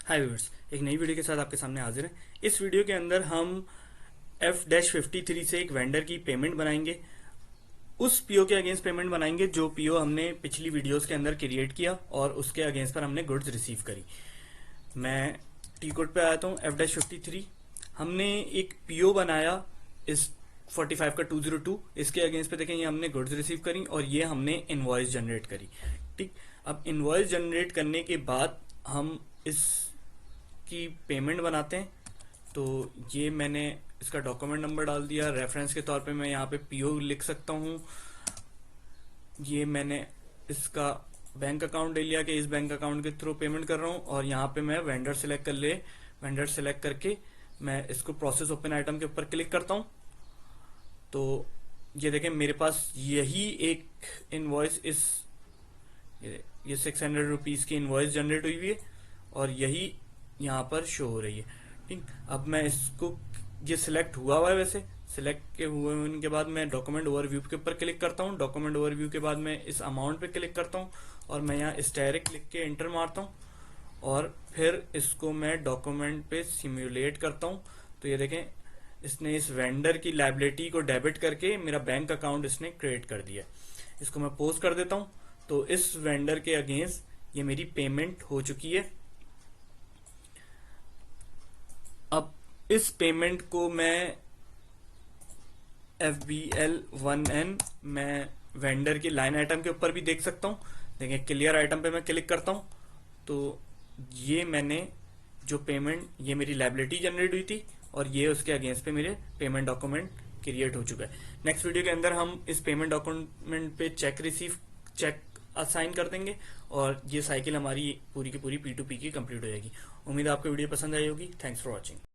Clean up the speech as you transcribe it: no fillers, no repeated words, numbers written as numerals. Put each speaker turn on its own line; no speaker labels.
हाय viewers, एक नई video के साथ आपके सामने हाजिर है। इस वीडियो के अंदर हम F-53 से एक वेंडर की पेमेंट बनाएंगे। उस पीओ के अगेंस्ट पेमेंट बनाएंगे जो पीओ हमने पिछली वीडियोस के अंदर क्रिएट किया और उसके अगेंस्ट पर हमने गुड्स रिसीव करी। मैं टी कोड पे आया हूँ F-53। हमने एक पीओ बनाया इस 45 का 202, इसके अगेंस्ट पे देखें ये हमने गुड्स रिसीव करी और ये हमने इनवॉइस जनरेट करी। ठीक, अब इनवॉइस जनरेट करने के बाद हम इस की पेमेंट बनाते हैं। तो ये मैंने इसका डॉक्यूमेंट नंबर डाल दिया, रेफरेंस के तौर पे मैं यहाँ पे पीओ लिख सकता हूँ। ये मैंने इसका बैंक अकाउंट ले लिया कि इस बैंक अकाउंट के थ्रू पेमेंट कर रहा हूँ और यहाँ पे मैं वेंडर सेलेक्ट करके मैं इसको प्रोसेस ओपन आइटम के ऊपर क्लिक करता हूँ। तो ये देखें मेरे पास यही एक इनवॉइस ये 600 रुपीज़ की इनवॉइस जनरेट हुई हुई है और यही यहाँ पर शो हो रही है। ठीक, अब मैं इसको, ये सिलेक्ट हुआ है, वैसे सिलेक्ट के हुए होने के बाद मैं डॉक्यूमेंट ओवरव्यू के ऊपर क्लिक करता हूँ। डॉक्यूमेंट ओवरव्यू के बाद मैं इस अमाउंट पे क्लिक करता हूँ और मैं यहाँ इस डायरेक्ट लिख के एंटर मारता हूँ और फिर इसको मैं डॉक्यूमेंट पे सिम्युलेट करता हूँ। तो ये देखें इसने इस वेंडर की लायबिलिटी को डेबिट करके मेरा बैंक अकाउंट इसने क्रिएट कर दिया। इसको मैं पोस्ट कर देता हूँ। तो इस वेंडर के अगेंस्ट ये मेरी पेमेंट हो चुकी है। अब इस पेमेंट को मैं FBL1N मैं वेंडर की लाइन आइटम के ऊपर भी देख सकता हूँ। देखिए क्लियर आइटम पे मैं क्लिक करता हूँ तो ये मैंने जो पेमेंट, ये मेरी लायबिलिटी जनरेट हुई थी और ये उसके अगेंस्ट पे मेरे पेमेंट डॉक्यूमेंट क्रिएट हो चुका है। नेक्स्ट वीडियो के अंदर हम इस पेमेंट डॉक्यूमेंट पे चेक असाइन कर देंगे और ये साइकिल हमारी पूरी की पूरी P2P की कंप्लीट हो जाएगी। उम्मीद है आपको वीडियो पसंद आई होगी। Thanks for watching.